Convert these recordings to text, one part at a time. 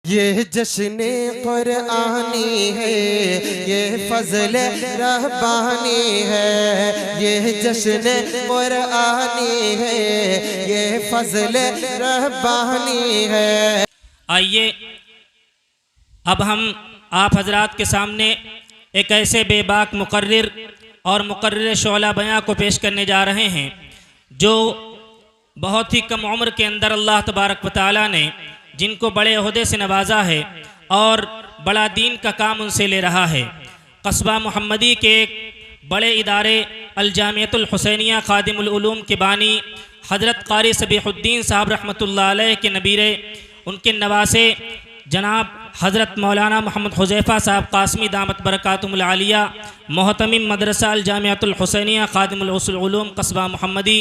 ये जश्न कुरआनी है, ये फज़ल रहबानी है। ये जश्न कुरआनी है, ये फज़ल रहबानी है। आइए अब हम आप हजरात के सामने एक ऐसे बेबाक मुकर्रिर और मुकर्रिर शोला बयां को पेश करने जा रहे हैं जो बहुत ही कम उम्र के अंदर अल्लाह तबारक व तआला ने जिनको बड़े ओहदे से नवाजा है और बड़ा दीन का काम उनसे ले रहा है। कस्बा मोहम्मदी के एक बड़े इदारे अल जामियतुल हुसैनिया खादिमुल उलूम के बानी हज़रत क़ारी सबीहुद्दीन साहब रहमतुल्लाह अलैह के नबीरे उनके नवासे जनाब हज़रत मौलाना मोहम्मद हुज़ैफ़ा साहब कासमी दामत बरकातुहुल आलिया मोहतमिम मदरसा अल जामियतुल हुसैनिया खादिमुल उलूम कस्बा मोहम्मदी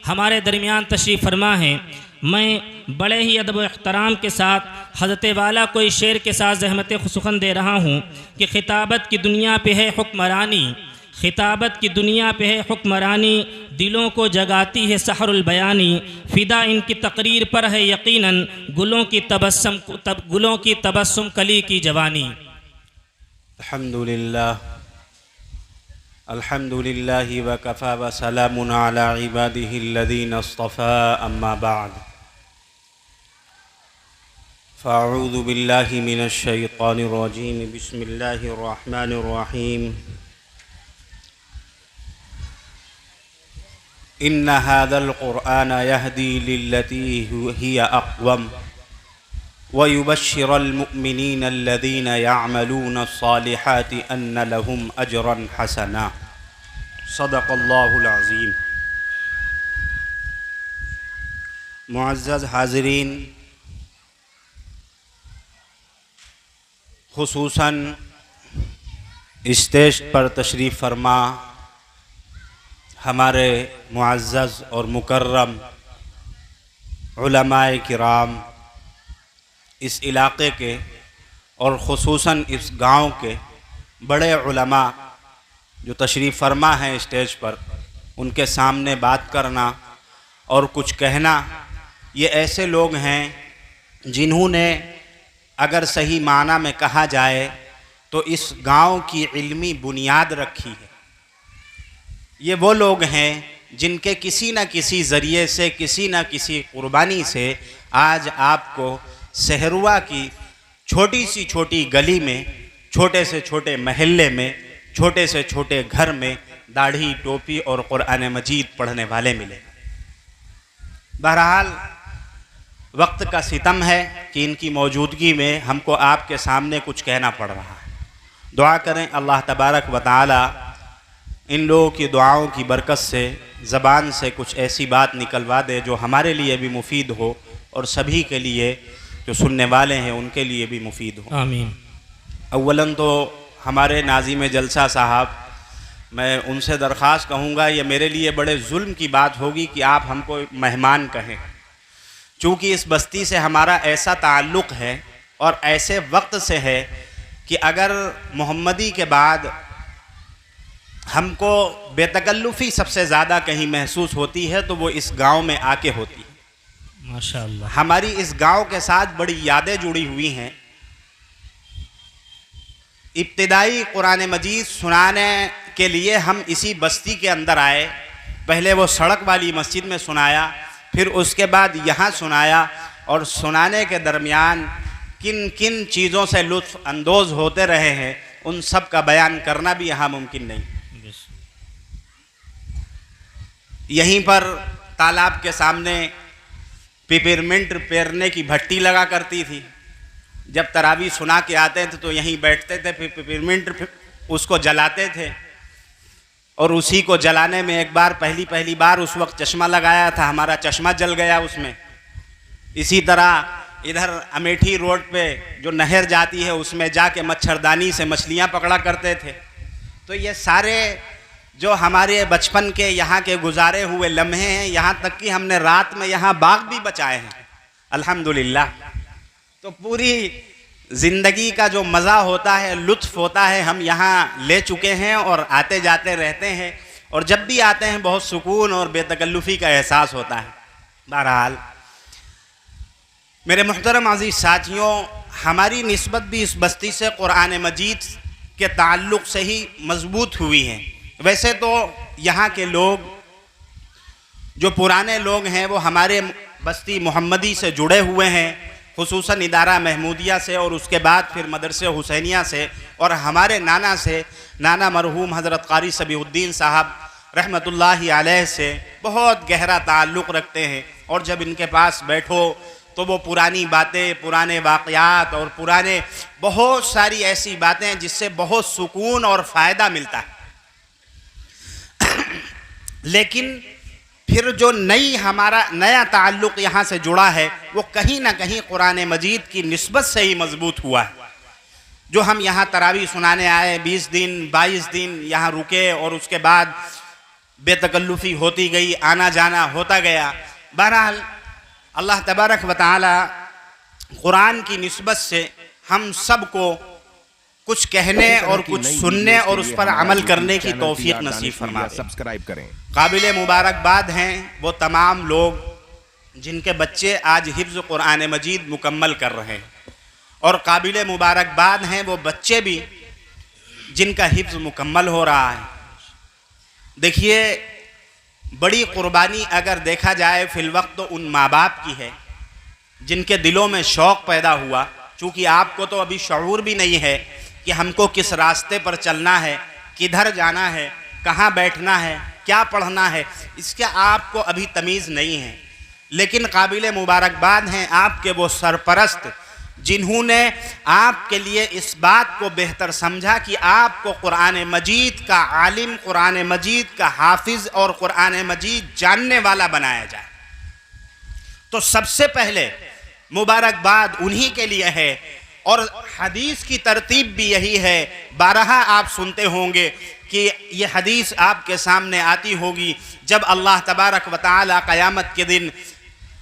हमारे दरमियान तशरीफ़ फरमा हैं। मैं बड़े ही अदब व एहतराम के साथ हज़रत वाला को इस शेर के साथ ज़हमत सुखन दे रहा हूँ कि खिताबत की दुनिया पे है हुक्मरानी, खिताबत की दुनिया पे है हुक्मरानी, दिलों को जगाती है सहरुल बयानी, फ़िदा इनकी तकरीर पर है यकीनन गुलों की तबस्सुम कली की जवानी। अल्हम्दुलिल्लाह व कफ़ा व सलामुन अला इबादिहिल्लज़ीना इस्तफ़ा अम्मा बाद फ़अऊज़ु बिल्लाहि मिनश शैतानिर रजीम बिस्मिल्लाहिर रहमानिर रहीम इन्ना हाज़ल क़ुरआन यहदी लिल्लती हिया अक़वम व युबश्शिरुल मुअमिनीना अल्लज़ीना यअमलूना अस्सालिहाति अन्न लहुम अजरन हसना। सदक़ल्लाहुल अज़ीम। मुअज़्ज़ज़ हाज़िरीन, खुसूसन स्टेज पर तशरीफ़ फरमा हमारे मुअज़्ज़ज़ और मुकर्रम उलमाए किराम इस इलाक़े के और ख़ुसूसन इस गांव के बड़े उलमा जो तशरीफ़ फरमा हैं स्टेज पर, उनके सामने बात करना और कुछ कहना, ये ऐसे लोग हैं जिन्होंने अगर सही माना में कहा जाए तो इस गांव की इल्मी बुनियाद रखी है। ये वो लोग हैं जिनके किसी न किसी ज़रिए से, किसी न किसी कुर्बानी से आज आपको सहरुआ की छोटी सी छोटी गली में, छोटे से छोटे महल्ले में, छोटे से छोटे घर में दाढ़ी टोपी और कुरान मजीद पढ़ने वाले मिले। बहरहाल वक्त का सितम है कि इनकी मौजूदगी में हमको आपके सामने कुछ कहना पड़ रहा है। दुआ करें अल्लाह तबारक व तआला इन लोगों की दुआओं की बरकत से ज़बान से कुछ ऐसी बात निकलवा दे जो हमारे लिए भी मुफीद हो और सभी के लिए जो सुनने वाले हैं उनके लिए भी मुफीद हो। आमीन। अव्वलन तो हमारे नाज़िम जलसा साहब, मैं उनसे दरख्वास्त कहूँगा, ये मेरे लिए बड़े जुल्म की बात होगी कि आप हमको मेहमान कहें, चूँकि इस बस्ती से हमारा ऐसा ताल्लुक़ है और ऐसे वक्त से है कि अगर मोहम्मदी के बाद हमको बेतकल्लुफ़ी सबसे ज़्यादा कहीं महसूस होती है तो वो इस गांव में आके होती है। माशाअल्लाह। हमारी इस गांव के साथ बड़ी यादें जुड़ी हुई हैं। इब्तिदाई कुरान मजीद सुनाने के लिए हम इसी बस्ती के अंदर आए। पहले वो सड़क वाली मस्जिद में सुनाया, फिर उसके बाद यहाँ सुनाया, और सुनाने के दरमियान किन किन चीज़ों से लुत्फ़ अंदोज़ होते रहे हैं उन सब का बयान करना भी यहाँ मुमकिन नहीं। यहीं पर तालाब के सामने पिपरमिंट पेरने की भट्टी लगा करती थी। जब तरावी सुना के आते थे तो यहीं बैठते थे, फिर पिपरमिंट उसको जलाते थे, और उसी को जलाने में एक बार पहली बार उस वक्त चश्मा लगाया था, हमारा चश्मा जल गया उसमें। इसी तरह इधर अमेठी रोड पे जो नहर जाती है उसमें जाके मच्छरदानी से मछलियाँ पकड़ा करते थे। तो ये सारे जो हमारे बचपन के यहाँ के गुजारे हुए लम्हे हैं, यहाँ तक कि हमने रात में यहाँ बाग भी बचाए हैं अल्हम्दुलिल्लाह। तो पूरी ज़िंदगी का जो मज़ा होता है, लुत्फ़ होता है, हम यहाँ ले चुके हैं और आते जाते रहते हैं, और जब भी आते हैं बहुत सुकून और बेतकल्लुफ़ी का एहसास होता है। बहरहाल मेरे मुहतरम अज़ीज़ साथियों, हमारी निस्बत भी इस बस्ती से कुरान मजीद के ताल्लुक़ से ही मजबूत हुई है। वैसे तो यहाँ के लोग जो पुराने लोग हैं वो हमारे बस्ती मोहम्मदी से जुड़े हुए हैं, खुसूसन इदारा महमूदिया से और उसके बाद फिर मदरसे हुसैनिया से, और हमारे नाना से, नाना मरहूम हज़रत क़ारी सबीउद्दीन साहब रहमतुल्लाहि अलैह से बहुत गहरा ताल्लुक़ रखते हैं। और जब इनके पास बैठो तो वो पुरानी बातें, पुराने वाक़यात और पुराने बहुत सारी ऐसी बातें हैं जिससे बहुत सुकून और फ़ायदा मिलता है। लेकिन फिर जो हमारा नया ताल्लुक़ यहाँ से जुड़ा है वो कहीं ना कहीं कुरान मजीद की निस्बत से ही मजबूत हुआ है। जो हम यहाँ तरावी सुनाने आए, 20 दिन 22 दिन यहाँ रुके और उसके बाद बेतकल्लुफ़ी होती गई, आना जाना होता गया। बहरहाल अल्लाह तबारक व तआला कुरान की निस्बत से हम सब को कुछ कहने और कुछ सुनने और उस पर अमल करने की तौफीक नसीब फरमा। सब्सक्राइब करें। काबिल मुबारकबाद हैं वो तमाम लोग जिनके बच्चे आज हिफ्ज़ कुरान मजीद मुकम्मल कर रहे हैं, और काबिल मुबारकबाद हैं वो बच्चे भी जिनका हिफ्ज़ मुकम्मल हो रहा है। देखिए, बड़ी क़ुरबानी अगर देखा जाए फिल वक्त तो उन माँ बाप की है जिनके दिलों में शौक़ पैदा हुआ। चूँकि आपको तो अभी शऊर भी नहीं है कि हमको किस रास्ते पर चलना है, किधर जाना है, कहाँ बैठना है, क्या पढ़ना है, इसका आपको अभी तमीज़ नहीं है। लेकिन काबिल मुबारकबाद हैं आपके वो सरपरस्त जिन्होंने आपके लिए इस बात को बेहतर समझा कि आपको कुरान मजीद का आलिम, कुरान मजीद का हाफिज़ और कुरान मजीद जानने वाला बनाया जाए। तो सबसे पहले मुबारकबाद उन्हीं के लिए है। और हदीस की तरतीब भी यही है। 12 आप सुनते होंगे कि ये हदीस आपके सामने आती होगी, जब अल्लाह तबारक व तआला क़यामत के दिन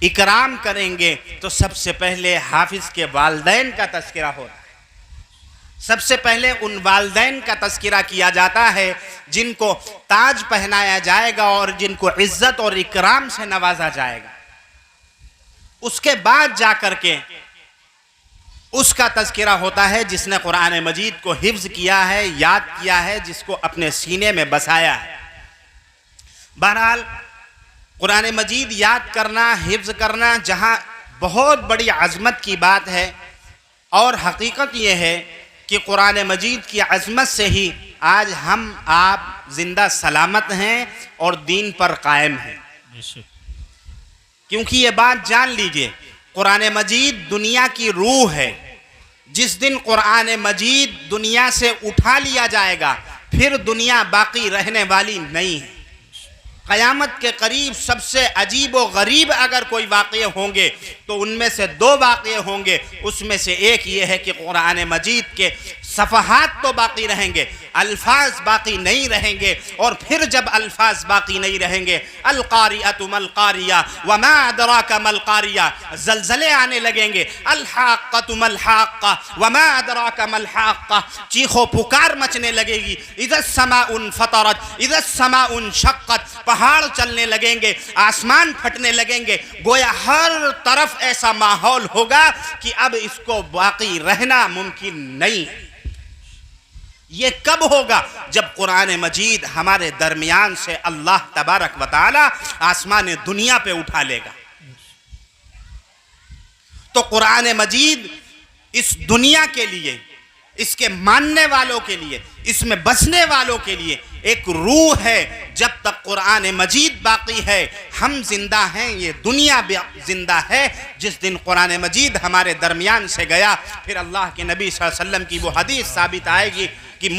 इकराम करेंगे तो सबसे पहले हाफिज़ के वालदैन का तज़किरा होता है। सबसे पहले उन वालदैन का तज़किरा किया जाता है जिनको ताज पहनाया जाएगा और जिनको इज़्ज़त और इकराम से नवाजा जाएगा। उसके बाद जाकर के उसका तज़किरा होता है जिसने कुरान मजीद को हिफ्ज़ किया है, याद किया है, जिसको अपने सीने में बसाया है। बहरहाल कुरान मजीद याद करना, हिफ्ज़ करना जहाँ बहुत बड़ी अज़मत की बात है, और हकीकत यह है कि कुरान मजीद की अज़मत से ही आज हम आप ज़िंदा सलामत हैं और दीन पर कायम हैं। क्योंकि ये बात जान लीजिए, कुरान मजीद दुनिया की रूह है। जिस दिन कुरान मजीद दुनिया से उठा लिया जाएगा फिर दुनिया बाकी रहने वाली नहीं है। क़यामत के करीब सबसे अजीब व गरीब अगर कोई वाक़ये होंगे तो उनमें से 2 वाक़ये होंगे। उसमें से एक ये है कि कुरान मजीद के सफ़हात तो बाकी रहेंगे, अल्फाज बाकी नहीं रहेंगे। और फिर जब अल्फाज बाकी नहीं रहेंगे, अल-क़ारिअतु मल-क़ारिया वमा अदराका मल-क़ारिया, ज़लज़ले आने लगेंगे। अल-हाक़्क़तु मल-हाक़्क़ा वमा अदराका मल-हाक़्क़ा, चीखो पुकार मचने लगेगी। इज़्ज़-समाउन फ़तरत इज़्ज़-समाउन शक़्क़त, पहाड़ चलने लगेंगे, आसमान फटने लगेंगे। गोया हर तरफ ऐसा माहौल होगा कि अब इसको बाकी रहना मुमकिन नहीं है। ये कब होगा? जब कुरान मजीद हमारे दरमियान से अल्लाह तबारक व तआला आसमान दुनिया पे उठा लेगा। तो कुरान मजीद इस दुनिया के लिए, इसके मानने वालों के लिए, इसमें बसने वालों के लिए एक रूह है। जब तक कुरान मजीद बाकी है हम जिंदा हैं, ये दुनिया भी जिंदा है। जिस दिन कुरान मजीद हमारे दरमियान से गया फिर अल्लाह के नबी सल्लल्लाहु अलैहि वसल्लम की वो हदीस साबित आएगी कि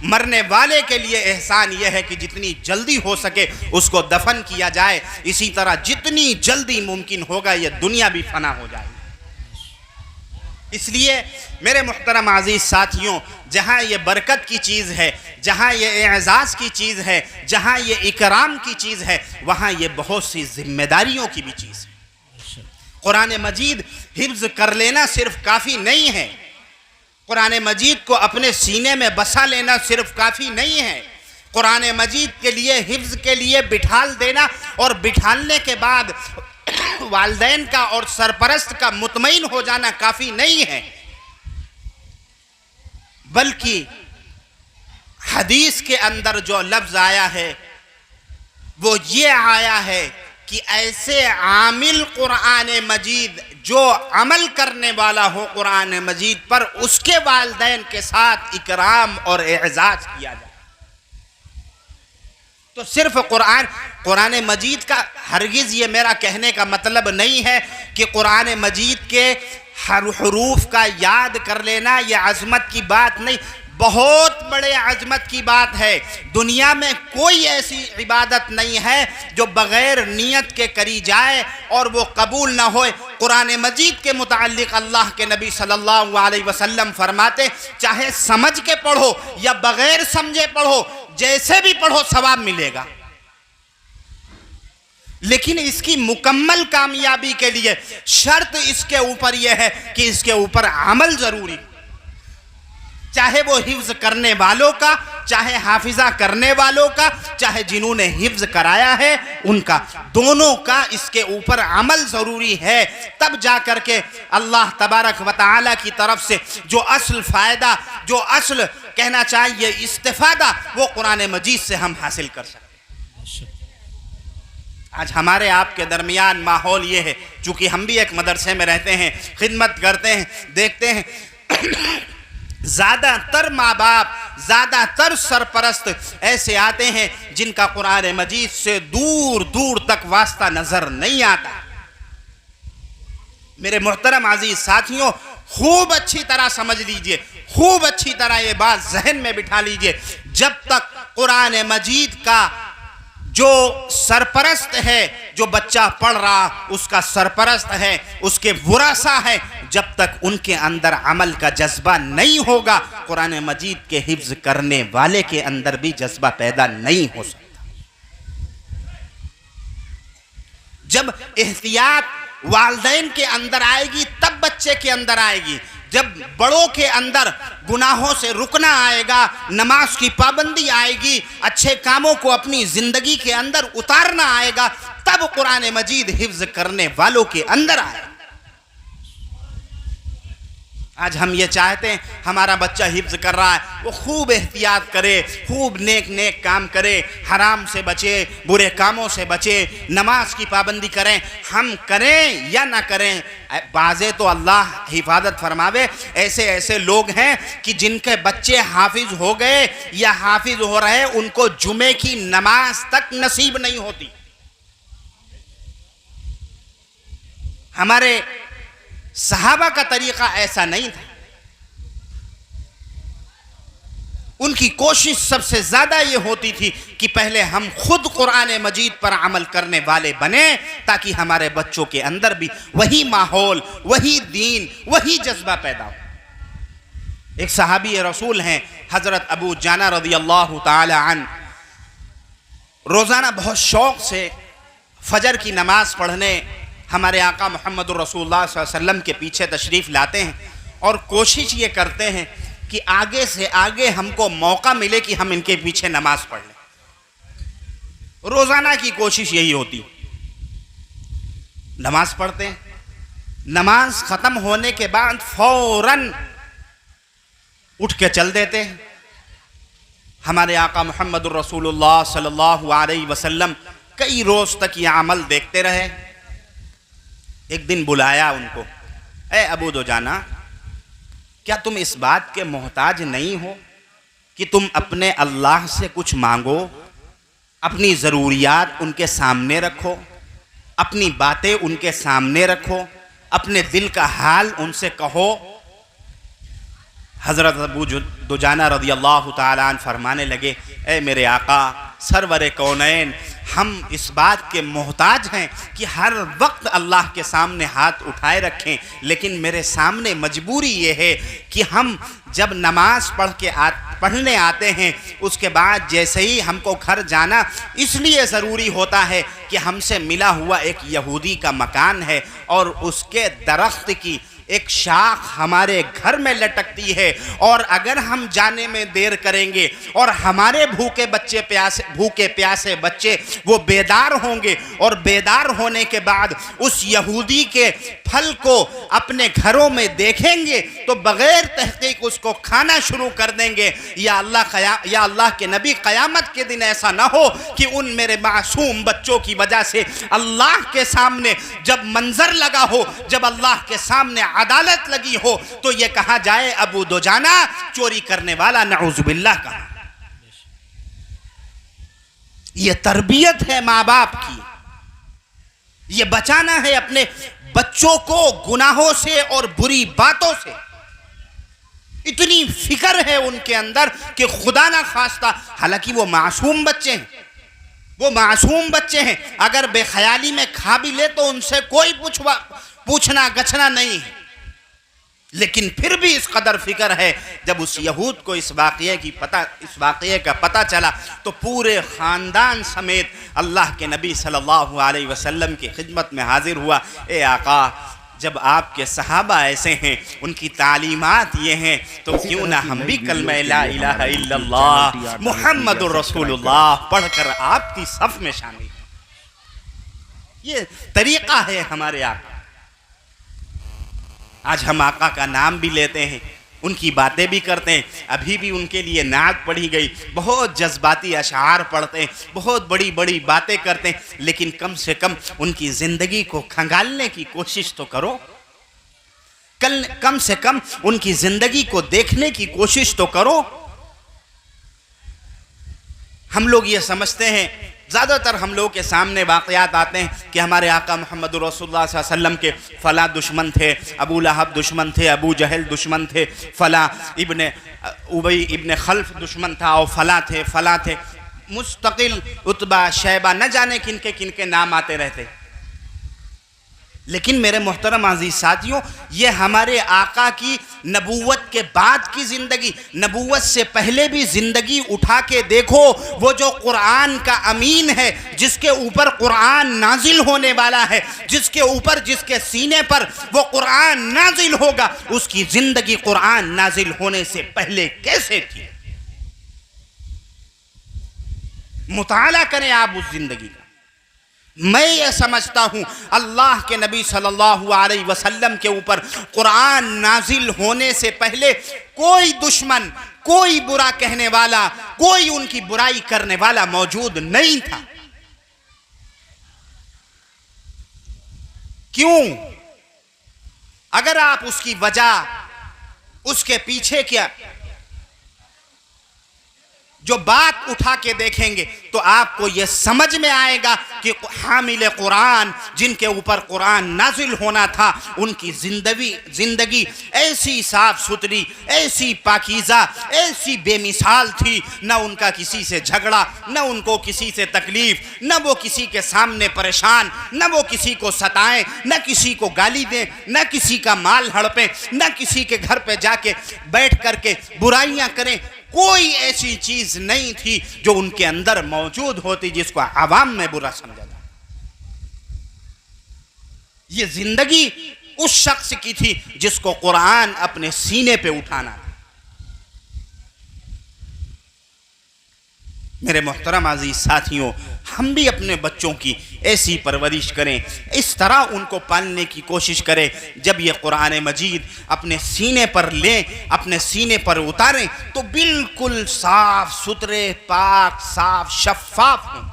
मरने वाले के लिए एहसान यह है कि जितनी जल्दी हो सके उसको दफन किया जाए। इसी तरह जितनी जल्दी मुमकिन होगा ये दुनिया भी फना हो जाएगी। इसलिए मेरे मुहतरम अज़ीज़ साथियों, जहाँ ये बरकत की चीज़ है, जहाँ ये एजाज़ की चीज़ है, जहाँ ये इकराम की चीज़ है, वहाँ ये बहुत सी जिम्मेदारियों की भी चीज़ है। कुरान मजीद हिफ्ज़ कर लेना सिर्फ काफ़ी नहीं है। कुरान मजीद को अपने सीने में बसा लेना सिर्फ काफ़ी नहीं है। कुरान मजीद के लिए, हिफ्ज़ के लिए बिठाल देना और बिठालने के बाद वालदैन का और सरपरस्त का मुतमईन हो जाना काफ़ी नहीं है। बल्कि हदीस के अंदर जो लफ्ज़ आया है वो ये आया है कि ऐसे आमिल कुरान मजीद जो अमल करने वाला हो कुरान मजीद पर, उसके वालिदैन के साथ इकराम और एजाज किया जाए। तो सिर्फ कुरान मजीद का, हरगिज़ ये मेरा कहने का मतलब नहीं है कि कुरान मजीद के हर हरूफ का याद कर लेना ये अज़मत की बात नहीं, बहुत बड़े अज़मत की बात है। दुनिया में कोई ऐसी इबादत नहीं है जो बग़ैर नियत के करी जाए और वो कबूल ना होए। कुरान मजीद के मुताल्लिक़ अल्लाह के नबी सल्लल्लाहु अलैहि वसल्लम फरमाते, चाहे समझ के पढ़ो या बग़ैर समझे पढ़ो, जैसे भी पढ़ो सवाब मिलेगा। लेकिन इसकी मुकम्मल कामयाबी के लिए शर्त इसके ऊपर यह है कि इसके ऊपर अमल ज़रूरी, चाहे वो हिफ्ज़ करने वालों का, चाहे हाफिज़ा करने वालों का, चाहे जिन्होंने हिफ्ज़ कराया है उनका, दोनों का इसके ऊपर अमल ज़रूरी है। तब जा कर के अल्लाह तबारक व तआला की तरफ से जो असल फ़ायदा, जो असल कहना चाहिए इस्तिफ़ादा, वो कुरान मजीद से हम हासिल कर सकते हैं। आज हमारे आपके दरमियान माहौल ये है, चूँकि हम भी एक मदरसे में रहते हैं, खिदमत करते हैं, देखते हैं ज़्यादातर माँ बाप, ज़्यादातर सरपरस्त ऐसे आते हैं जिनका कुरान मजीद से दूर दूर तक वास्ता नज़र नहीं आता। मेरे मोहतरम अजीज साथियों, खूब अच्छी तरह समझ लीजिए, खूब अच्छी तरह ये बात जहन में बिठा लीजिए, जब तक कुरान मजीद का जो सरपरस्त है, जो बच्चा पढ़ रहा उसका सरपरस्त है, उसके वरासा है, जब तक उनके अंदर अमल का जज्बा नहीं होगा, कुरान मजीद के हिफ्ज़ करने वाले के अंदर भी जज्बा पैदा नहीं हो सकता। जब एहतियात वालिदैन के अंदर आएगी तब बच्चे के अंदर आएगी। जब बड़ों के अंदर गुनाहों से रुकना आएगा, नमाज की पाबंदी आएगी, अच्छे कामों को अपनी ज़िंदगी के अंदर उतारना आएगा, तब कुरान मजीद हिफ्ज़ करने वालों के अंदर आएगा। आज हम ये चाहते हैं हमारा बच्चा हिफ्ज़ कर रहा है, वो खूब एहतियात करे, खूब नेक नेक काम करे, हराम से बचे, बुरे कामों से बचे, नमाज की पाबंदी करें। हम करें या ना करें, बाज़े तो अल्लाह हिफाजत फरमावे, ऐसे ऐसे लोग हैं कि जिनके बच्चे हाफिज हो गए या हाफिज हो रहे, उनको जुमे की नमाज तक नसीब नहीं होती। हमारे सहाबा का तरीका ऐसा नहीं था। उनकी कोशिश सबसे ज्यादा ये होती थी कि पहले हम खुद कुरान मजीद पर अमल करने वाले बने, ताकि हमारे बच्चों के अंदर भी वही माहौल, वही दीन, वही जज्बा पैदा हो। एक सहाबी रसूल हैं हजरत अबू जाना रज़ियल्लाहु ताला अन्हु, रोजाना बहुत शौक से फजर की नमाज पढ़ने हमारे आका मोहम्मदुर रसूलुल्लाह सल्लल्लाहु अलैहि वसल्लम के पीछे तशरीफ़ लाते हैं और कोशिश ये करते हैं कि आगे से आगे हमको मौका मिले कि हम इनके पीछे नमाज पढ़ लें। रोज़ाना की कोशिश यही होती। नमाज पढ़ते हैं, नमाज ख़त्म होने के बाद फ़ौरन उठ के चल देते हैं। हमारे आका मोहम्मदुर रसूलुल्लाह सल्लल्लाहु अलैहि वसल्लम कई रोज़ तक ये अमल देखते रहे। एक दिन बुलाया उनको, ए अबू दुजाना, क्या तुम इस बात के मोहताज नहीं हो कि तुम अपने अल्लाह से कुछ मांगो, अपनी ज़रूरियात उनके सामने रखो, अपनी बातें उनके सामने रखो, अपने दिल का हाल उनसे कहो। हज़रत अबू दुजाना रज़ियल्लाहु ताला अन्हु फरमाने लगे, ए मेरे आका सरवरे कौनैन, हम इस बात के मोहताज हैं कि हर वक्त अल्लाह के सामने हाथ उठाए रखें, लेकिन मेरे सामने मजबूरी ये है कि हम जब नमाज पढ़ने आते हैं, उसके बाद जैसे ही हमको घर जाना इसलिए ज़रूरी होता है कि हमसे मिला हुआ एक यहूदी का मकान है और उसके दरख्त की एक शाख हमारे घर में लटकती है, और अगर हम जाने में देर करेंगे और हमारे भूखे प्यासे बच्चे वो बेदार होंगे, और बेदार होने के बाद उस यहूदी के फल को अपने घरों में देखेंगे तो बग़ैर तहक़ीक़ उसको खाना शुरू कर देंगे। या अल्लाह के नबी, क़यामत के दिन ऐसा ना हो कि उन मेरे मासूम बच्चों की वजह से अल्लाह के सामने जब मंजर लगा हो, जब अल्लाह के सामने अदालत लगी हो, तो ये कहा जाए अबू दुजाना चोरी करने वाला, नऊज़ुबिल्लाह का। ये तरबियत है माँ बाप की, ये बचाना है अपने बच्चों को गुनाहों से और बुरी बातों से। इतनी फिक्र है उनके अंदर कि खुदा ना खास्ता, हालांकि वो मासूम बच्चे हैं, वो मासूम बच्चे हैं, अगर बेख्याली में खा भी ले तो उनसे कोई पूछना गछना नहीं है, लेकिन फिर भी इस कदर फिक्र है। जब उस यहूद को इस वाक़ये का पता चला तो पूरे ख़ानदान समेत अल्लाह के नबी सल्लल्लाहु अलैहि वसल्लम की खिदमत में हाजिर हुआ। ए आका, जब आपके सहाबा ऐसे हैं, उनकी तालीमात ये हैं, तो क्यों ना हम भी कलमा ला इलाहा इल्लल्लाह मुहम्मदुर रसूलुल्लाह पढ़कर आपकी सफ में शामिल। ये तरीक़ा है हमारे आका। आज हम आका का नाम भी लेते हैं, उनकी बातें भी करते हैं। अभी भी उनके लिए नात पढ़ी गई, बहुत जज्बाती अशआर पढ़ते हैं, बहुत बड़ी बड़ी बातें करते हैं, लेकिन कम से कम उनकी ज़िंदगी को खंगालने की कोशिश तो करो। कम से कम उनकी ज़िंदगी को देखने की कोशिश तो करो। हम लोग ये समझते हैं, ज़्यादातर हम लोगों के सामने वाक़यात आते हैं कि हमारे आका मोहम्मद रसूलुल्लाह सल्लल्लाहु अलैहि वसल्लम के फ़ला दुश्मन थे, अबू लहब दुश्मन थे, अबू जहल दुश्मन थे, फ़ला इब्ने उबई इब्ने खल्फ दुश्मन था, और फ़ला थे मुस्तकिल उतबा शैबा न जाने किनके किनके नाम आते रहते। लेकिन मेरे मोहतरम अज़ीज़ साथियों, ये हमारे आका की नबूवत के बाद की ज़िंदगी, नबूवत से पहले भी ज़िंदगी उठा के देखो। वो जो कुरान का अमीन है, जिसके ऊपर कुरान नाजिल होने वाला है, जिसके ऊपर, जिसके सीने पर वो कुरान नाजिल होगा, उसकी ज़िंदगी कुरान नाजिल होने से पहले कैसे थी? मुताला करें आप उस ज़िंदगी का। मैं ये समझता हूँ अल्लाह के नबी सल्लल्लाहु अलैहि वसल्लम के ऊपर कुरान नाजिल होने से पहले कोई दुश्मन, कोई बुरा कहने वाला, कोई उनकी बुराई करने वाला मौजूद नहीं था। क्यों? अगर आप उसकी वजह, उसके पीछे क्या जो बात उठा के देखेंगे तो आपको यह समझ में आएगा कि हामिल कुरान, जिनके ऊपर कुरान नाजिल होना था, उनकी जिंदगी ऐसी साफ सुथरी, ऐसी पाकीज़ा, ऐसी बेमिसाल थी। न उनका किसी से झगड़ा, न उनको किसी से तकलीफ, न वो किसी के सामने परेशान, न वो किसी को सताएं, न किसी को गाली दें, न किसी का माल हड़पें, न किसी के घर पे जाके बैठ करके बुराइयां करें। कोई ऐसी चीज नहीं थी जो उनके अंदर मौजूद होती जिसको आवाम में बुरा समझा जाए। ये जिंदगी उस शख्स की थी जिसको कुरान अपने सीने पे उठाना था। मेरे मोहतरम अजीज साथियों, हम भी अपने बच्चों की ऐसी परवरिश करें, इस तरह उनको पालने की कोशिश करें, जब ये कुरान मजीद अपने सीने पर लें, अपने सीने पर उतारें तो बिल्कुल साफ सुथरे, पाक, साफ, शफ़ाफ हों।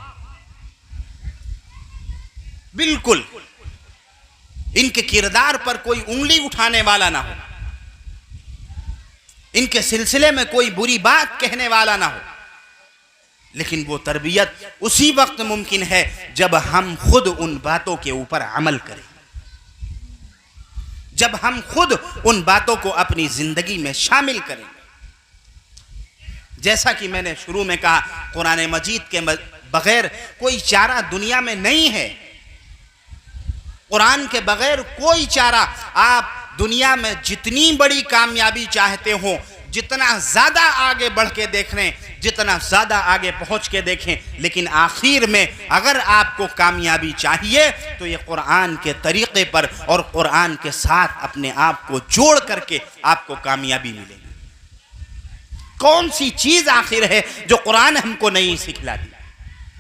बिल्कुल इनके किरदार पर कोई उंगली उठाने वाला ना हो, इनके सिलसिले में कोई बुरी बात कहने वाला ना हो। लेकिन वो तरबियत उसी वक्त मुमकिन है जब हम खुद उन बातों के ऊपर अमल करें, जब हम खुद उन बातों को अपनी जिंदगी में शामिल करें। जैसा कि मैंने शुरू में कहा, कुरान मजीद के बगैर कोई चारा दुनिया में नहीं है। कुरान के बगैर कोई चारा, आप दुनिया में जितनी बड़ी कामयाबी चाहते हो, जितना ज़्यादा आगे बढ़ के देख लें, जितना ज़्यादा आगे पहुँच के देखें, लेकिन आखिर में अगर आपको कामयाबी चाहिए तो ये कुरान के तरीक़े पर और कुरान के साथ अपने आप को जोड़ करके आपको कामयाबी मिलेगी। कौन सी चीज़ आखिर है जो कुरान हमको नहीं सिखलाती?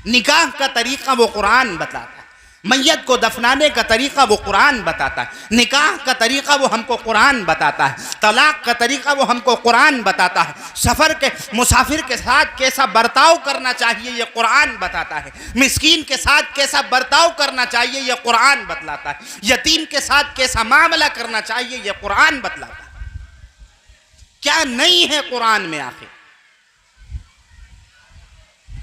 निकाह का तरीक़ा वो कुरान बताता है, मैयत को दफनाने का तरीक़ा वो कुरान बताता है, निकाह का तरीक़ा वो हमको कुरान बताता है, तलाक़ का तरीक़ा वो हमको कुरान बताता है, सफ़र के मुसाफिर के साथ कैसा बर्ताव करना चाहिए ये कुरान बताता है, मिस्कीन के साथ कैसा बर्ताव करना चाहिए ये कुरान बतलाता है, यतीम के साथ कैसा मामला करना चाहिए ये कुरान बतलाता है। क्या नहीं है कुरान में आखिर?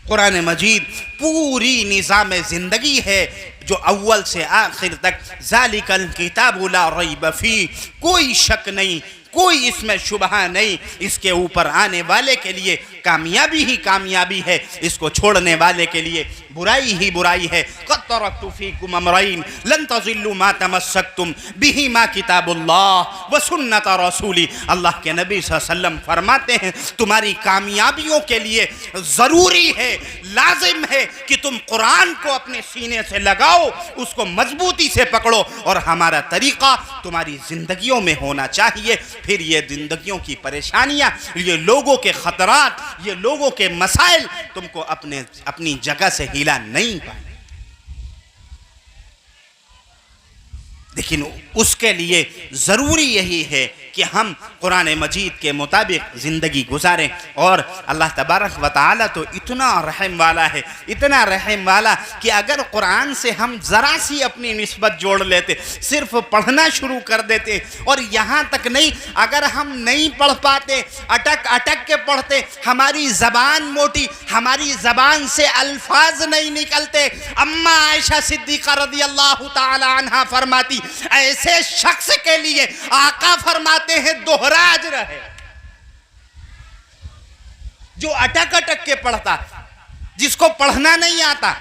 कुरान मजीद पूरी निज़ाम ज़िंदगी है जो अव्वल से आखिर तक ज़ालिकल किताबु ला रैब फी, कोई शक नहीं, कोई इसमें शुबहा नहीं, इसके ऊपर आने वाले के लिए कामयाबी ही कामयाबी है, इसको छोड़ने वाले के लिए बुराई ही बुराई है। क़द तरक्तु फ़ीकुम अमरैन लन तज़िल्लू मा तमस्सक्तुम बिहिमा किताबुल्लाह व सुन्नत रसूली। अल्लाह के नबी सल्लल्लाहु अलैहि वसल्लम फरमाते हैं तुम्हारी कामयाबियों के लिए ज़रूरी है, लाजिम है कि तुम कुरान को अपने सीने से लगाओ, उसको मजबूती से पकड़ो और हमारा तरीक़ा तुम्हारी ज़िंदगियों में होना चाहिए। फिर ये ज़िंदगियों की परेशानियाँ, ये लोगों के ख़तरात, ये लोगों के मसाइल तुमको अपनी जगह से हिला नहीं पाए। लेकिन उसके लिए ज़रूरी यही है कि हम कुरान मजीद के मुताबिक ज़िंदगी गुजारें। और अल्लाह तबारक व तआला तो इतना रहम वाला है, इतना रहम वाला कि अगर कुरान से हम ज़रा सी अपनी निस्बत जोड़ लेते, सिर्फ पढ़ना शुरू कर देते, और यहाँ तक नहीं, अगर हम नहीं पढ़ पाते, अटक अटक के पढ़ते, हमारी ज़बान मोटी, हमारी ज़बान से अल्फाज नहीं निकलते, अम्मा आयशा सिद्दीक़ा रज़ियल्लाहु तआला अन्हा फरमाती ऐसे शख्स के लिए आका फरमाते हैं दोहरा अज्र है, जो अटक अटक के पढ़ता, जिसको पढ़ना नहीं आता।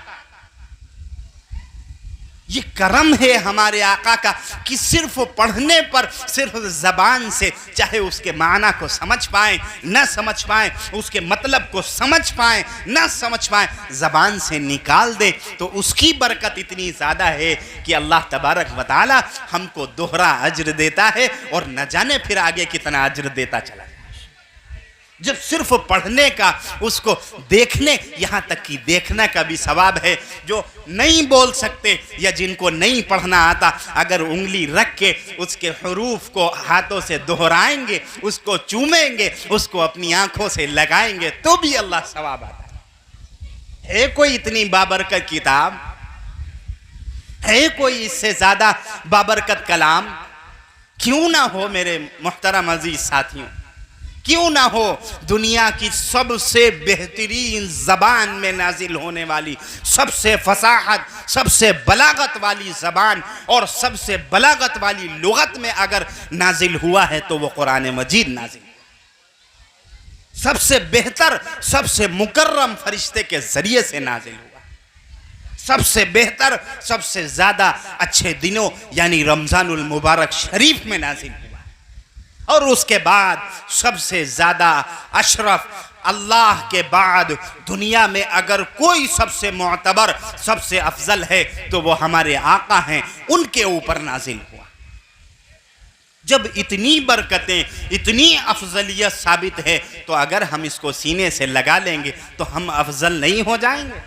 ये करम है हमारे आका का कि सिर्फ पढ़ने पर, सिर्फ जबान से, चाहे उसके माना को समझ पाए न समझ पाए, उसके मतलब को समझ पाए न समझ पाए, जबान से निकाल दे तो उसकी बरकत इतनी ज़्यादा है कि अल्लाह तबारक व तआला हमको दोहरा अज्र देता है और न जाने फिर आगे कितना अज्र देता चला। जब सिर्फ पढ़ने का, उसको देखने, यहाँ तक कि देखने का भी सवाब है। जो नहीं बोल सकते या जिनको नहीं पढ़ना आता, अगर उंगली रख के उसके हरूफ को हाथों से दोहराएंगे, उसको चूमेंगे, उसको अपनी आंखों से लगाएंगे तो भी अल्लाह सवाब आता है। कोई इतनी बाबरकत किताब है, कोई इससे ज़्यादा बाबरकत कलाम क्यों ना हो मेरे मुहतरम अजीज साथियों, क्यों ना हो दुनिया की सबसे बेहतरीन ज़बान में नाजिल होने वाली, सबसे फसाहत, सबसे बलागत वाली ज़बान और सबसे बलागत वाली लुगत में अगर नाजिल हुआ है तो वो कुरान मजीद नाजिल, सबसे बेहतर, सबसे मुकर्रम फरिश्ते के ज़रिए से नाजिल हुआ, सबसे बेहतर, सबसे ज़्यादा अच्छे दिनों यानी रमज़ानुल मुबारक शरीफ में नाजिल हुआ, और उसके बाद सबसे ज़्यादा अशरफ, अल्लाह के बाद दुनिया में अगर कोई सबसे मोतबर, सबसे अफजल है तो वो हमारे आका हैं, उनके ऊपर नाजिल हुआ। जब इतनी बरकतें, इतनी अफजलियत साबित है तो अगर हम इसको सीने से लगा लेंगे तो हम अफजल नहीं हो जाएंगे?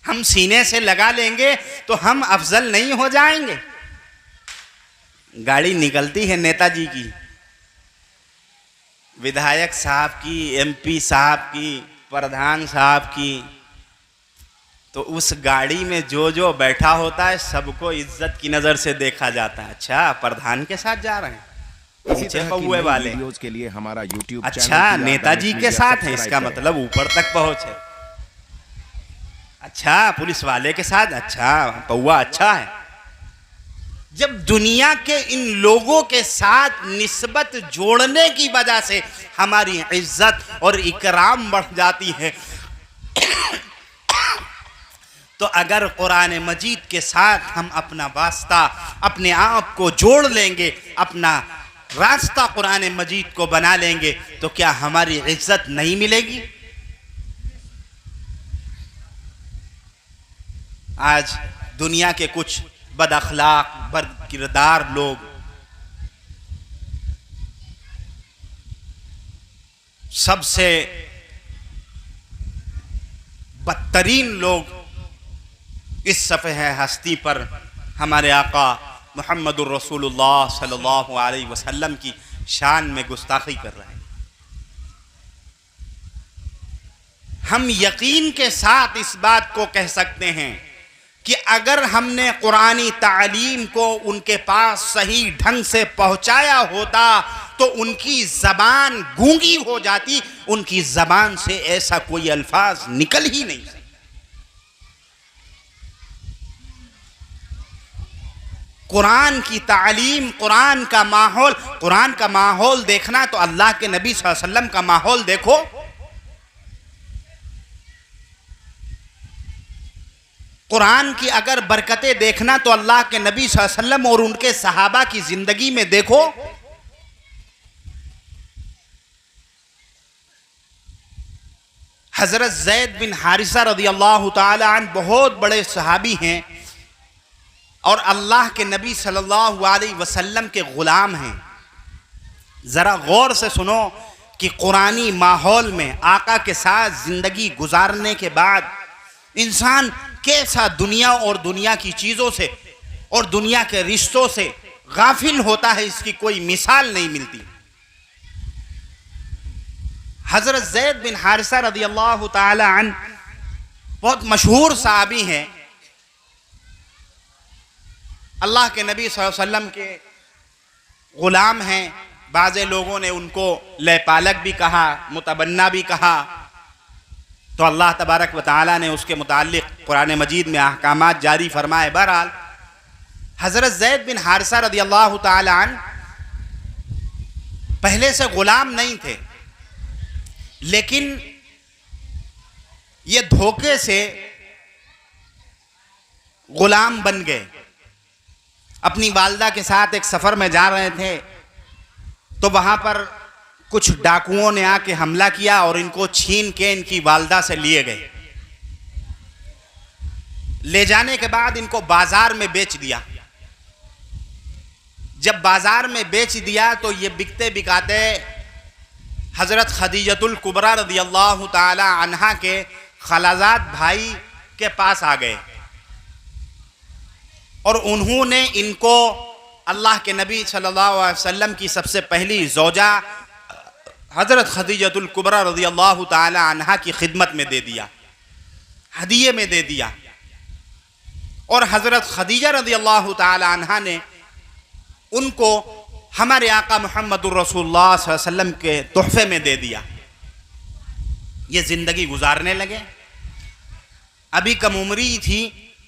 हम सीने से लगा लेंगे तो हम अफजल नहीं हो जाएंगे? गाड़ी निकलती है नेताजी की, विधायक साहब की, एमपी साहब की, प्रधान साहब की, तो उस गाड़ी में जो जो बैठा होता है सबको इज्जत की नज़र से देखा जाता है। अच्छा, प्रधान के साथ जा रहे हैं, पीछे पहुए वाले के लिए हमारा YouTube अच्छा नेताजी के साथ है, इसका मतलब ऊपर तक पहुंचे। अच्छा, पुलिस वाले के साथ, अच्छा पौआ अच्छा है। जब दुनिया के इन लोगों के साथ निस्बत जोड़ने की वजह से हमारी इज्जत और इकराम बढ़ जाती है, तो अगर कुरान मजीद के साथ हम अपना वास्ता, अपने आप को जोड़ लेंगे, अपना रास्ता कुरान मजीद को बना लेंगे, तो क्या हमारी इज्जत नहीं मिलेगी? आज दुनिया के कुछ बद अखलाक, बद किरदार लोग सबसे बदतरीन लोग इस सफ़े हस्ती पर हमारे आका मुहम्मदुर रसूलुल्लाह सल्लल्लाहु अलैहि वसल्लम की शान में गुस्ताखी कर रहे हैं। हम यकीन के साथ इस बात को कह सकते हैं कि अगर हमने कुरानी तालीम को उनके पास सही ढंग से पहुंचाया होता तो उनकी ज़बान गूंगी हो जाती, उनकी ज़बान से ऐसा कोई अल्फाज निकल ही नहीं सकता। कुरान की तालीम, कुरान का माहौल देखना तो अल्लाह के नबी सल्लल्लाहु अलैहि वसल्लम का माहौल देखो। कुरान की अगर बरकतें देखना तो अल्लाह के नबी सल्लल्लाहु अलैहि वसल्लम और उनके सहाबा की जिंदगी में देखो। हजरत ज़ैद बिन हारिसा रज़ियल्लाहु ताला अन्हु बहुत बड़े सहाबी हैं और अल्लाह के नबी सल्लल्लाहु अलैहि वसल्लम के गुलाम हैं। ज़रा गौर से सुनो कि कुरानी माहौल में आका के साथ ज़िंदगी गुजारने के बाद इंसान कैसा दुनिया और दुनिया की चीज़ों से और दुनिया के रिश्तों से गाफिल होता है, इसकी कोई मिसाल नहीं मिलती। हज़रत ज़ैद बिन हारिसा रज़ियल्लाहु ताला अन्हु बहुत मशहूर सहाबी हैं। अल्लाह के नबी सल्लल्लाहु अलैहि वसल्लम के ग़ुलाम हैं। बाज़े लोगों ने उनको लयपालक भी कहा, मुतबन्ना भी कहा। तो अल्लाह तबारक व तआला ने उसके मुताल्लिक़ कुरान मजीद में अहकामात जारी फरमाए। बहरहाल हज़रत ज़ैद बिन हारिसा रज़ियल्लाहु ताला अन्हु पहले से ग़ुलाम नहीं थे, लेकिन ये धोखे से ग़ुलाम बन गए। अपनी वालदा के साथ एक सफ़र में जा रहे थे तो वहाँ पर कुछ डाकुओं ने आके हमला किया और इनको छीन के इनकी वालदा से लिए गए। ले जाने के बाद इनको बाजार में बेच दिया। जब बाजार में बेच दिया तो ये बिकते बिकाते हज़रत खदीजतुल कुबरा रज़ियल्लाहु ताला अन्हा के खलाजाद भाई के पास आ गए और उन्होंने इनको अल्लाह के नबी सल्लल्लाहु अलैहि वसल्लम की सबसे पहली ज़ौजा हज़रत खदीजतुल कुबरा रज़ियल्लाहु ताला अन्हा की खिदमत में दे दिया, हदिये में दे दिया। और हज़रत खदीजा रज़ियल्लाहु ताला अन्हा ने उनको हमारे आका मुहम्मदुर रसूलुल्लाह सल्लल्लाहु अलैहि वसल्लम के तोहफे में दे दिया। ये ज़िंदगी गुजारने लगे। अभी कम उम्री थी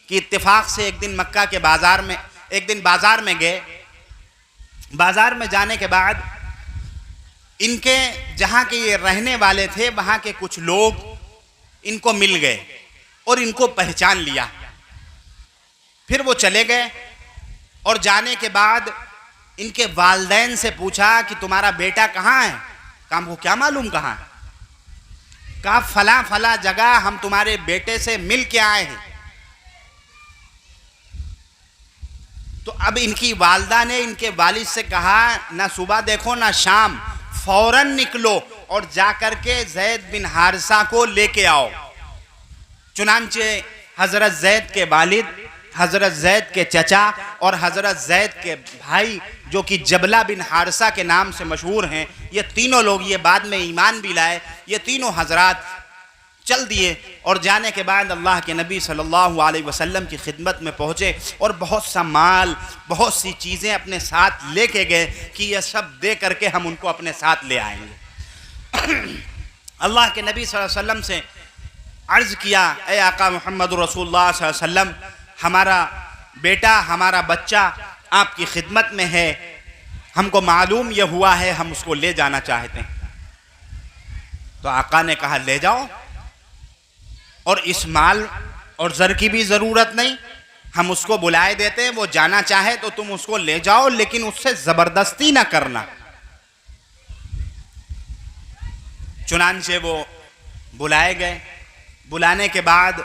कि इत्तेफाक से एक दिन मक्का के बाज़ार में गए। बाज़ार में जाने के बाद इनके जहाँ के ये रहने वाले थे वहाँ के कुछ लोग इनको मिल गए और इनको पहचान लिया। फिर वो चले गए और जाने के बाद इनके वालिदैन से पूछा कि तुम्हारा बेटा कहाँ है? कहा हमको क्या मालूम कहाँ है। कहा फला फला जगह हम तुम्हारे बेटे से मिल के आए हैं। तो अब इनकी वालदा ने इनके वालिद से कहा ना सुबह देखो ना शाम, फौरन निकलो और जाकर के ज़ैद बिन हारिसा को लेके आओ। चुनांचे हज़रत ज़ैद के वालिद, हज़रत ज़ैद के चचा और हज़रत ज़ैद के भाई जो कि जबला बिन हारिसा के नाम से मशहूर हैं, ये तीनों लोग ये बाद में ईमान भी लाए। ये तीनों हजरात चल दिए और जाने के बाद अल्लाह के नबी सल्लल्लाहु अलैहि वसल्लम की खिदमत में पहुँचे और बहुत सा माल, बहुत सी चीज़ें अपने साथ लेके गए कि यह सब दे करके हम उनको अपने साथ ले आएंगे। अल्लाह के नबी सल्लल्लाहु अलैहि वसल्लम से अर्ज़ किया, ए आका मुहम्मद रसूलुल्लाह सल्लल्लाहु अलैहि वसल्लम, हमारा बेटा, हमारा बच्चा आपकी खिदमत में है, हमको मालूम यह हुआ है, हम उसको ले जाना चाहते हैं। तो आका ने कहा ले जाओ, और इस माल और ज़र की भी ज़रूरत नहीं, हम उसको बुलाए देते हैं, वो जाना चाहे तो तुम उसको ले जाओ, लेकिन उससे ज़बरदस्ती ना करना। चुनांचे वो बुलाए गए। बुलाने के बाद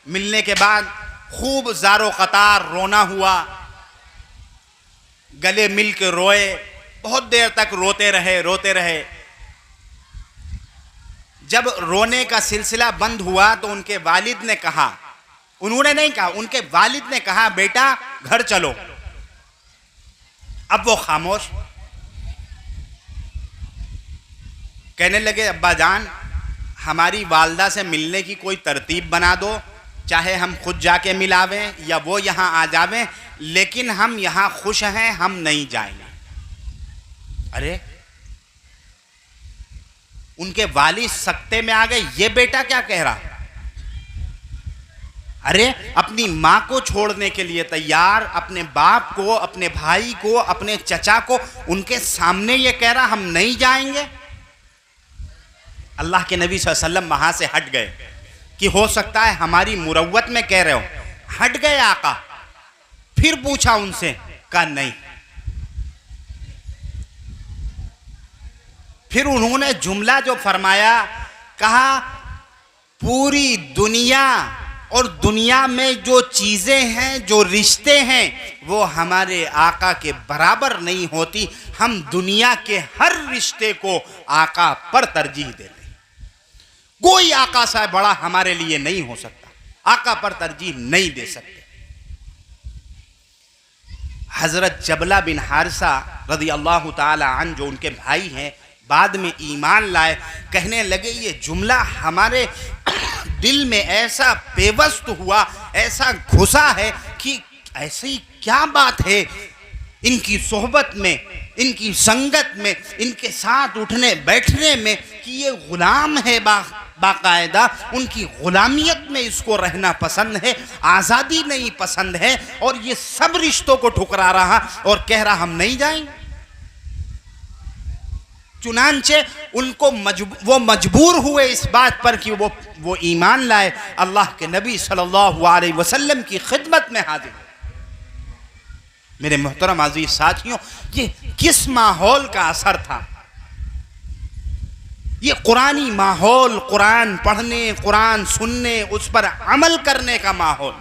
मिलने के बाद खूब ज़ारो क़तार रोना हुआ, गले मिल के रोए, बहुत देर तक रोते रहे। जब रोने का सिलसिला बंद हुआ तो उनके वालिद ने कहा, उन्होंने नहीं कहा, उनके वालिद ने कहा बेटा घर चलो। अब वो खामोश। कहने लगे अब्बा जान हमारी वालदा से मिलने की कोई तरतीब बना दो, चाहे हम खुद जाके मिलावें या वो यहाँ आ जावें, लेकिन हम यहाँ खुश हैं, हम नहीं जाएंगे। अरे उनके वालिद सकते में आ गए, ये बेटा क्या कह रहा? अरे अपनी माँ को छोड़ने के लिए तैयार, अपने बाप को, अपने भाई को, अपने चचा को, उनके सामने ये कह रहा हम नहीं जाएंगे। अल्लाह के नबी सल्लल्लाहु अलैहि वसल्लम वहां से हट गए कि हो सकता है हमारी मुरव्वत में कह रहे हो। हट गए आका। फिर पूछा उनसे, कहा नहीं। फिर उन्होंने जुमला जो फरमाया, कहा पूरी दुनिया और दुनिया में जो चीजें हैं, जो रिश्ते हैं, वो हमारे आका के बराबर नहीं होती। हम दुनिया के हर रिश्ते को आका पर तरजीह देते हैं। कोई आका से बड़ा हमारे लिए नहीं हो सकता, आका पर तरजीह नहीं दे सकते। हजरत जबला बिन हारिसा रज़ी अल्लाह ताला अन्हु, जो उनके भाई हैं, बाद में ईमान लाए, कहने लगे ये जुमला हमारे दिल में ऐसा पेवस्त हुआ, ऐसा घुसा है कि ऐसी क्या बात है इनकी सोहबत में, इनकी संगत में, इनके साथ उठने बैठने में, कि ये गुलाम है बाकायदा, उनकी गुलामियत में इसको रहना पसंद है, आज़ादी नहीं पसंद है, और ये सब रिश्तों को ठुकरा रहा और कह रहा हम नहीं जाएंगे। चुनांचे उनको वो मजबूर हुए इस बात पर कि वो ईमान लाए, अल्लाह के नबी सल्लल्लाहु अलैहि वसल्लम की खिदमत में हाजिर। मेरे मोहतरम अज़ीज़ साथियों, ये किस माहौल का असर था? ये कुरानी माहौल, कुरान पढ़ने, कुरान सुनने, उस पर अमल करने का माहौल।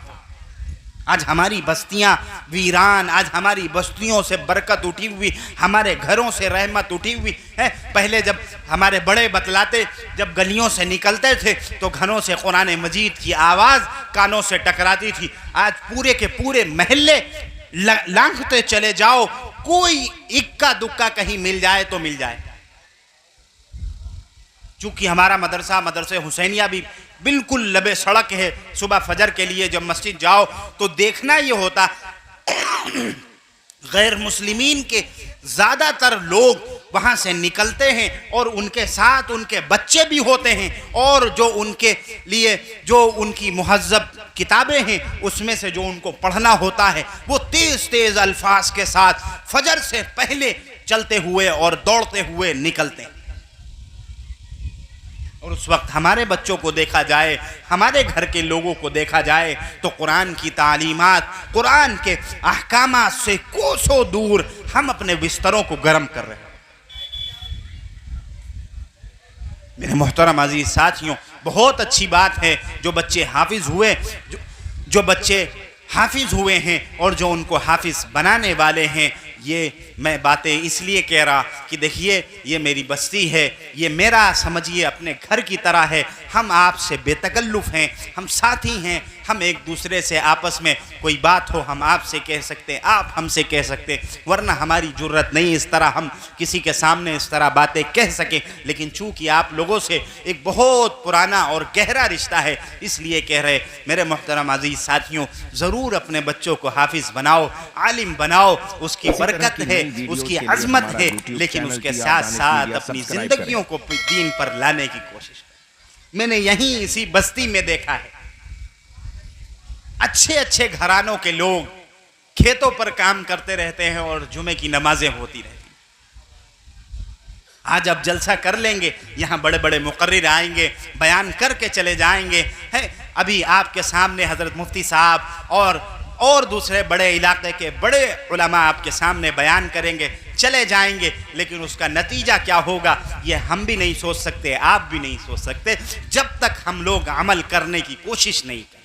आज हमारी बस्तियां वीरान, आज हमारी बस्तियों से बरकत उठी हुई, हमारे घरों से रहमत उठी हुई है। पहले जब हमारे बड़े बतलाते, जब गलियों से निकलते थे तो घरों से कुरान मजीद की आवाज़ कानों से टकराती थी। आज पूरे के पूरे महल्ले लांघते चले जाओ, कोई इक्का दुक्का कहीं मिल जाए तो मिल जाए। चूँकि हमारा मदरसे हुसैनिया भी बिल्कुल लबे सड़क है, सुबह फजर के लिए जब मस्जिद जाओ तो देखना ये होता गैर मुस्लिमीन के ज़्यादातर लोग वहाँ से निकलते हैं और उनके साथ उनके बच्चे भी होते हैं, और जो उनके लिए जो उनकी मुहज़्ज़ब किताबें हैं उसमें से जो उनको पढ़ना होता है वो तेज़ तेज़ अल्फाज के साथ फजर से पहले चलते हुए और दौड़ते हुए निकलते हैं। और उस वक्त हमारे बच्चों को देखा जाए, हमारे घर के लोगों को देखा जाए तो कुरान की तालीमात, कुरान के अहकामात से कोसों दूर हम अपने बिस्तरों को गर्म कर रहे हैं। मेरे मोहतरम अजीज साथियों, बहुत अच्छी बात है जो बच्चे हाफिज हुए, जो बच्चे हाफिज हुए हैं और जो उनको हाफिज बनाने वाले हैं। ये मैं बातें इसलिए कह रहा कि देखिए ये मेरी बस्ती है, ये मेरा समझिए अपने घर की तरह है। हम आपसे बेतकल्लुफ़ हैं, हम साथी हैं, हम एक दूसरे से आपस में कोई बात हो हम आपसे कह सकते हैं, आप हमसे कह सकते हैं, वरना हमारी ज़रूरत नहीं इस तरह हम किसी के सामने इस तरह बातें कह सकें। लेकिन चूँकि आप लोगों से एक बहुत पुराना और गहरा रिश्ता है इसलिए कह रहे। मेरे मोहतरम अज़ीज़ साथियों, ज़रूर अपने बच्चों को हाफिज़ बनाओ, आलिम बनाओ, उसकी बरकत है, उसकी अज़मत है, लेकिन उसके साथ साथ अपनी ज़िंदगियों को दीन पर लाने की कोशिश। मैंने यहीं इसी बस्ती में देखा है, अच्छे अच्छे घरानों के लोग खेतों पर काम करते रहते हैं और जुमे की नमाजें होती रहती। आज अब जलसा कर लेंगे, यहाँ बड़े बड़े मुकर्रिर आएंगे, बयान करके चले जाएंगे। है अभी आपके सामने हज़रत मुफ्ती साहब और दूसरे बड़े इलाके के बड़े उलमा आपके सामने बयान करेंगे, चले जाएंगे, लेकिन उसका नतीजा क्या होगा ये हम भी नहीं सोच सकते, आप भी नहीं सोच सकते, जब तक हम लोग अमल करने की कोशिश नहीं करें।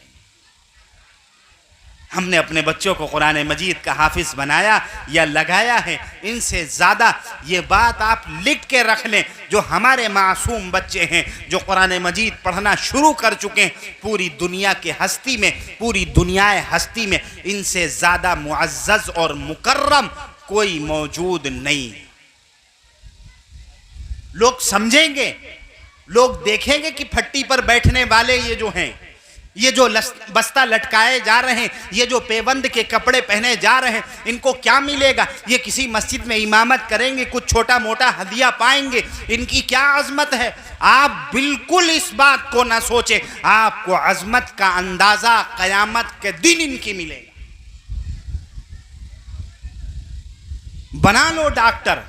हमने अपने बच्चों को कुरान मजीद का हाफिज बनाया या लगाया है, इनसे ज़्यादा ये बात आप लिख के रख लें, जो हमारे मासूम बच्चे हैं जो कुरान मजीद पढ़ना शुरू कर चुके हैं, पूरी दुनिया के हस्ती में, पूरी दुनियाए हस्ती में इनसे ज़्यादा मुअज़्ज़ज़ और मुकर्रम कोई मौजूद नहीं। लोग समझेंगे, लोग देखेंगे कि फट्टी पर बैठने वाले ये जो हैं, ये जो बस्ता लटकाए जा रहे हैं, ये जो पेबंद के कपड़े पहने जा रहे हैं, इनको क्या मिलेगा? ये किसी मस्जिद में इमामत करेंगे, कुछ छोटा मोटा हदिया पाएंगे, इनकी क्या अजमत है? आप बिल्कुल इस बात को ना सोचें, आपको अजमत का अंदाजा कयामत के दिन इनकी मिलेगा। बना लो डॉक्टर,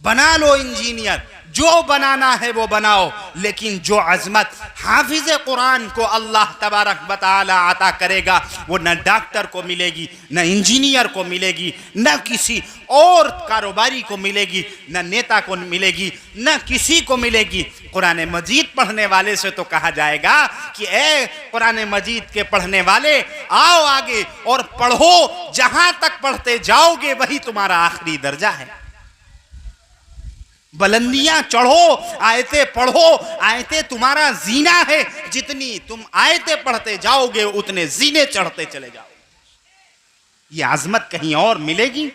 बना लो इंजीनियर, जो बनाना है वो बनाओ, लेकिन जो अजमत हाफिज कुरान को अल्लाह तबारक व तआला अता करेगा वो न डॉक्टर को मिलेगी, न इंजीनियर को मिलेगी, न किसी और कारोबारी को मिलेगी, न नेता को मिलेगी, न किसी को मिलेगी। कुरान मजीद पढ़ने वाले से तो कहा जाएगा कि ए कुरान मजीद के पढ़ने वाले आओ आगे और पढ़ो, जहां तक पढ़ते जाओगे वही तुम्हारा आखिरी दर्जा है। बुलंदियां चढ़ो, आयतें पढ़ो, आयतें तुम्हारा जीना है, जितनी तुम आयतें पढ़ते जाओगे उतने जीने चढ़ते चले जाओगे। ये आजमत कहीं और मिलेगी?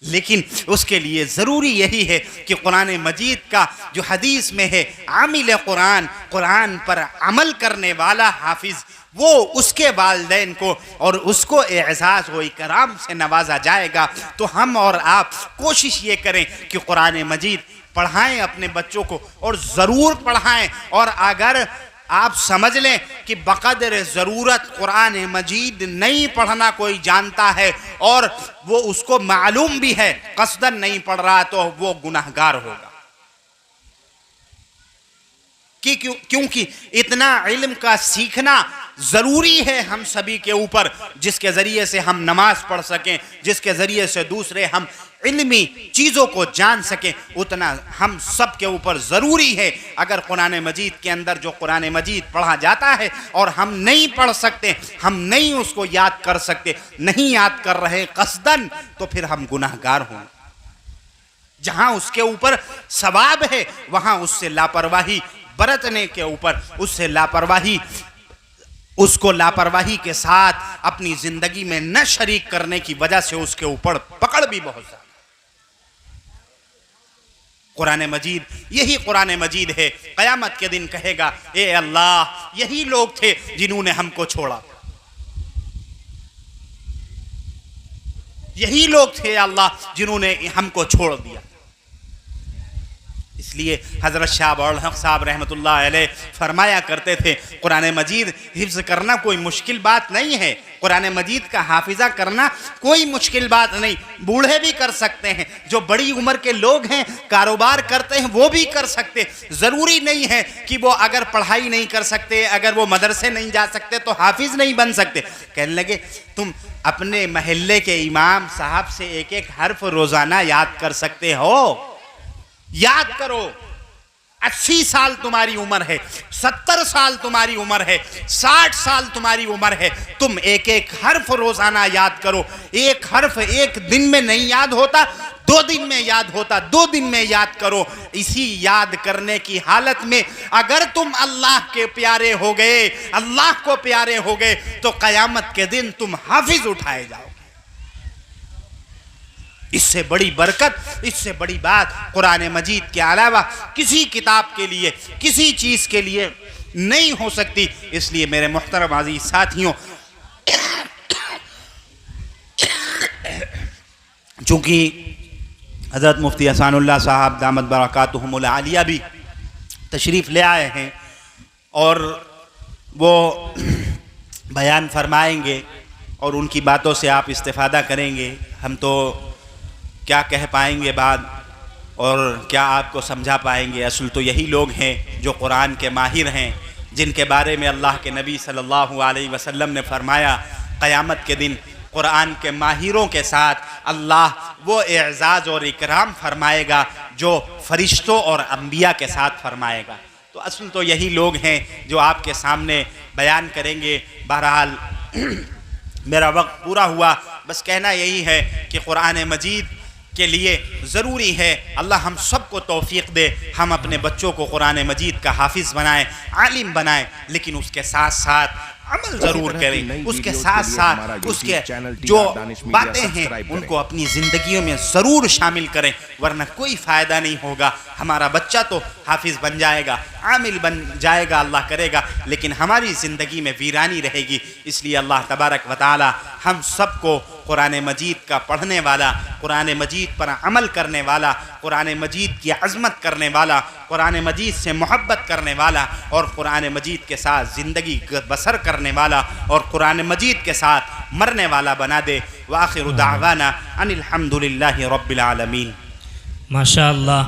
लेकिन उसके लिए ज़रूरी यही है कि कुरान मजीद का जो हदीस में है, आमिल कुरान, कुरान पर अमल करने वाला हाफिज, वो उसके वालिदैन को और उसको एजाज़ व इकराम से नवाजा जाएगा। तो हम और आप कोशिश ये करें कि कुरान मजीद पढ़ाएं अपने बच्चों को, और ज़रूर पढ़ाएं। और अगर आप समझ लें कि बक़दर ज़रूरत कुरान मजीद नहीं पढ़ना कोई जानता है और वो उसको मालूम भी है, क़स्दन नहीं पढ़ रहा, तो वो गुनाहगार होगा। क्योंकि इतना इल्म का सीखना ज़रूरी है हम सभी के ऊपर, जिसके ज़रिए से हम नमाज पढ़ सकें, जिसके ज़रिए से दूसरे हम इल्मी चीज़ों को जान सकें, उतना हम सब के ऊपर ज़रूरी है। अगर कुरान मजीद के अंदर जो कुरान मजीद पढ़ा जाता है और हम नहीं पढ़ सकते, हम नहीं उसको याद कर सकते, नहीं याद कर रहे क़स्दन, तो फिर हम गुनाहगार होंगे। जहाँ उसके ऊपर सवाब है वहाँ उससे लापरवाही बरतने के ऊपर, उससे लापरवाही, उसको लापरवाही के साथ अपनी जिंदगी में न शरीक करने की वजह से उसके ऊपर पकड़ भी बहुत ज्यादा। कुरान मजीद, यही कुरान मजीद है, क़यामत के दिन कहेगा, ए अल्लाह, यही लोग थे जिन्होंने हमको छोड़ा, यही लोग थे अल्लाह जिन्होंने हमको छोड़ दिया। इसलिए हज़रत शाह बौल हक़ साहब रहमतुल्लाह अलैह फरमाया करते थे, कुरान मजीद हिफ्ज़ करना कोई मुश्किल बात नहीं है, कुरान मजीद का हाफिज़ा करना कोई मुश्किल बात नहीं, बूढ़े भी कर सकते हैं, जो बड़ी उम्र के लोग हैं कारोबार करते हैं वो भी कर सकते। ज़रूरी नहीं है कि वो अगर पढ़ाई नहीं कर सकते, अगर वो मदरसे नहीं जा सकते तो हाफिज़ नहीं बन सकते। कहने लगे, तुम अपने महल्ले के इमाम साहब से एक एक हर्फ रोज़ाना याद कर सकते हो, याद करो। 80 साल तुम्हारी उम्र है, 70 साल तुम्हारी उम्र है, 60 साल तुम्हारी उम्र है, तुम एक एक हर्फ रोजाना याद करो। एक हर्फ एक दिन में नहीं याद होता, 2 दिन में याद होता, 2 दिन में याद करो। इसी याद करने की हालत में अगर तुम अल्लाह के प्यारे हो गए, अल्लाह को प्यारे हो गए, तो क़यामत के दिन तुम हाफिज उठाए जाओ। इससे बड़ी बरकत, इससे बड़ी बात कुरान मजीद के अलावा किसी किताब के लिए, किसी चीज़ के लिए नहीं हो सकती। इसलिए मेरे मुहतरम अज़ीज़ साथियों, चूँकि हज़रत मुफ्ती हसानुल्लाह साहब दामत बरकातुहुमुल आलिया भी तशरीफ़ ले आए हैं और वो बयान फरमाएंगे और उनकी बातों से आप इस्तिफ़ादा करेंगे। हम तो क्या कह पाएंगे बाद और क्या आपको समझा पाएंगे। असल तो यही लोग हैं जो कुरान के माहिर हैं, जिनके बारे में अल्लाह के नबी सल्लल्लाहु अलैहि वसल्लम ने फरमाया, क़यामत के दिन कुरान के माहिरों के साथ अल्लाह वो एजाज़ और इकराम फरमाएगा जो फरिश्तों और अंबिया के साथ फरमाएगा। तो असल तो यही लोग हैं जो आपके सामने बयान करेंगे। बहरहाल मेरा वक्त पूरा हुआ। बस कहना यही है कि कुरान मजीद के लिए ज़रूरी है अल्लाह हम सबको तौफीक दे, हम अपने बच्चों को कुरान मजीद का हाफिज़ बनाएं, आलिम बनाएं, लेकिन उसके साथ साथ अमल ज़रूर करें। उसके साथ साथ उसके जो बातें हैं उनको अपनी ज़िंदगियों में ज़रूर शामिल करें, वरना कोई फ़ायदा नहीं होगा। हमारा बच्चा तो हाफिज़ बन जाएगा, आमिल बन जाएगा, अल्लाह करेगा, लेकिन हमारी ज़िंदगी में वीरानी रहेगी। इसलिए अल्लाह तबारक व तआला हम सबको कुरान मजीद का पढ़ने वाला, कुरान मजीद पर अमल करने वाला, कुरान मजीद की अज़मत करने वाला, कुरान मजीद से मोहब्बत करने वाला और कुरान मजीद के साथ ज़िंदगी बसर करने वाला और कुरान मजीद के साथ मरने वाला बना दे। व आखिरु दावाना अनिल हम्दुलिल्लाहि रब्बिल आलमीन। माशा अल्लाह।